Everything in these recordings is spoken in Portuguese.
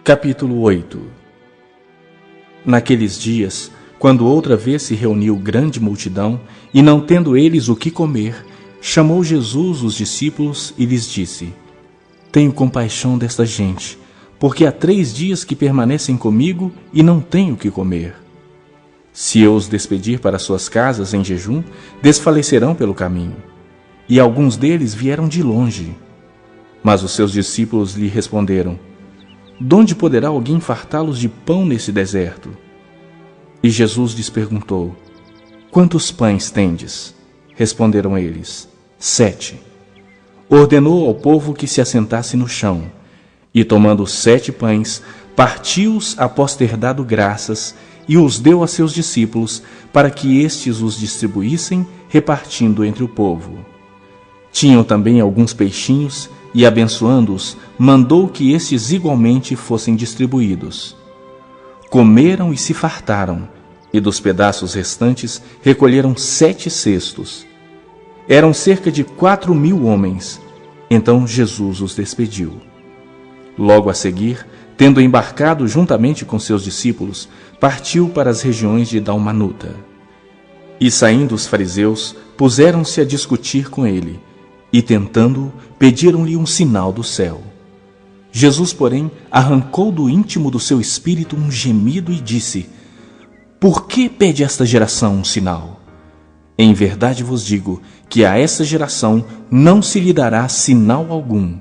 Capítulo 8. Naqueles dias, quando outra vez se reuniu grande multidão, e não tendo eles o que comer, chamou Jesus os discípulos e lhes disse: Tenho compaixão desta gente, porque há 3 dias que permanecem comigo e não tenho o que comer. Se eu os despedir para suas casas em jejum, desfalecerão pelo caminho. E alguns deles vieram de longe. Mas os seus discípulos lhe responderam: Donde poderá alguém fartá-los de pão nesse deserto? E Jesus lhes perguntou: Quantos pães tendes? Responderam eles: 7. Ordenou ao povo que se assentasse no chão, e tomando os 7 pães, partiu-os após ter dado graças, e os deu a seus discípulos, para que estes os distribuíssem, repartindo entre o povo. Tinham também alguns peixinhos, e abençoando-os, mandou que estes igualmente fossem distribuídos. Comeram e se fartaram, e dos pedaços restantes recolheram 7 cestos. Eram cerca de 4.000 homens. Então Jesus os despediu. Logo a seguir, tendo embarcado juntamente com seus discípulos, partiu para as regiões de Dalmanuta. E saindo os fariseus, puseram-se a discutir com ele, e tentando-o, pediram-lhe um sinal do céu. Jesus, porém, arrancou do íntimo do seu espírito um gemido e disse: Por que pede esta geração um sinal? Em verdade vos digo que a esta geração não se lhe dará sinal algum.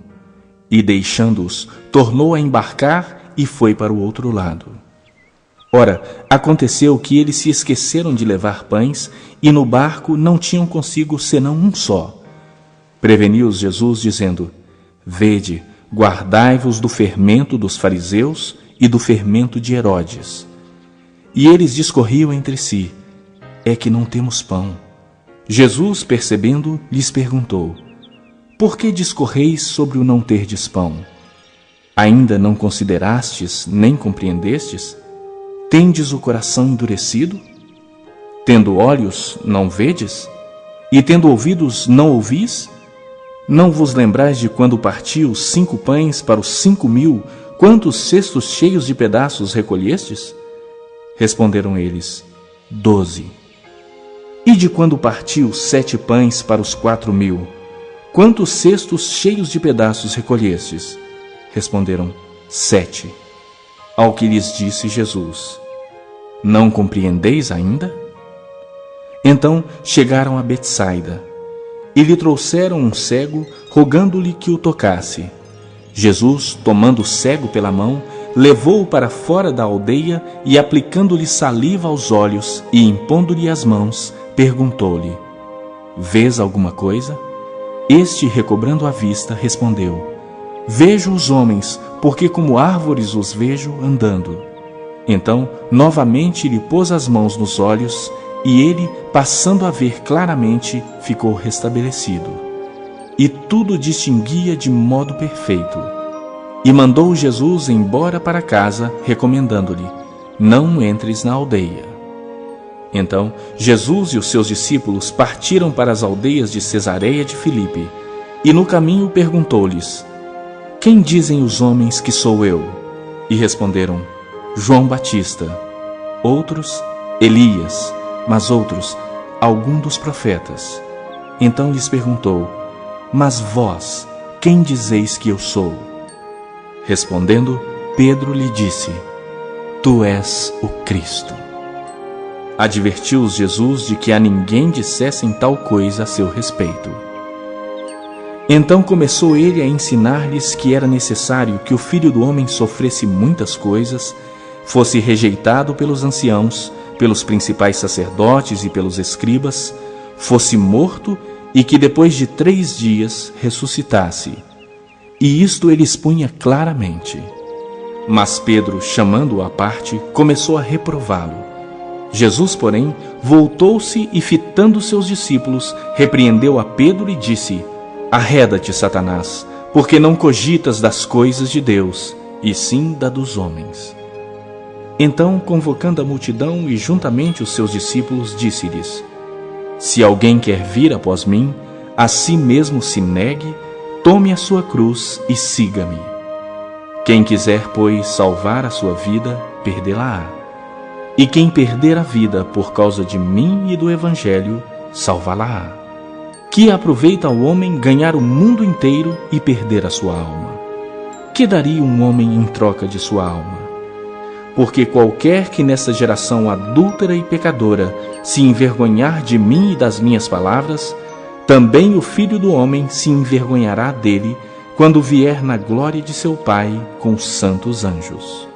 E deixando-os, tornou a embarcar e foi para o outro lado. Ora, aconteceu que eles se esqueceram de levar pães, e no barco não tinham consigo senão um só. Preveniu-os Jesus, dizendo: Vede, guardai-vos do fermento dos fariseus e do fermento de Herodes. E eles discorriam entre si: É que não temos pão. Jesus, percebendo, lhes perguntou: Por que discorreis sobre o não terdes pão? Ainda não considerastes, nem compreendestes? Tendes o coração endurecido? Tendo olhos, não vedes? E tendo ouvidos, não ouvis? Não vos lembrais de quando partiu 5 pães para os 5.000, quantos cestos cheios de pedaços recolhestes? Responderam eles: 12. E de quando partiu 7 pães para os 4.000, quantos cestos cheios de pedaços recolhestes? Responderam: 7. Ao que lhes disse Jesus: Não compreendeis ainda? Então chegaram a Betsaida, e lhe trouxeram um cego, rogando-lhe que o tocasse. Jesus, tomando o cego pela mão, levou-o para fora da aldeia e, aplicando-lhe saliva aos olhos e impondo-lhe as mãos, perguntou-lhe: Vês alguma coisa? Este, recobrando a vista, respondeu: Vejo os homens, porque como árvores os vejo andando. Então, novamente lhe pôs as mãos nos olhos, e ele, passando a ver claramente, ficou restabelecido. E tudo distinguia de modo perfeito. E mandou Jesus embora para casa, recomendando-lhe: Não entres na aldeia. Então, Jesus e os seus discípulos partiram para as aldeias de Cesareia de Filipe, e no caminho perguntou-lhes: Quem dizem os homens que sou eu? E responderam: João Batista. Outros: Elias. Mas outros: algum dos profetas. Então lhes perguntou: Mas vós, quem dizeis que eu sou? Respondendo, Pedro lhe disse: Tu és o Cristo. Advertiu-os Jesus de que a ninguém dissessem tal coisa a seu respeito. Então começou ele a ensinar-lhes que era necessário que o Filho do Homem sofresse muitas coisas, fosse rejeitado pelos anciãos, pelos principais sacerdotes e pelos escribas, fosse morto e que depois de 3 dias ressuscitasse. E isto ele expunha claramente. Mas Pedro, chamando-o à parte, começou a reprová-lo. Jesus, porém, voltou-se e, fitando seus discípulos, repreendeu a Pedro e disse: Arreda-te, Satanás, porque não cogitas das coisas de Deus, e sim da dos homens. Então, convocando a multidão e juntamente os seus discípulos, disse-lhes: Se alguém quer vir após mim, a si mesmo se negue, tome a sua cruz e siga-me. Quem quiser, pois, salvar a sua vida, perdê-la-á. E quem perder a vida por causa de mim e do Evangelho, salvá-la-á. Que aproveita ao homem ganhar o mundo inteiro e perder a sua alma? Que daria um homem em troca de sua alma? Porque qualquer que nessa geração adúltera e pecadora se envergonhar de mim e das minhas palavras, também o Filho do Homem se envergonhará dele quando vier na glória de seu Pai com os santos anjos.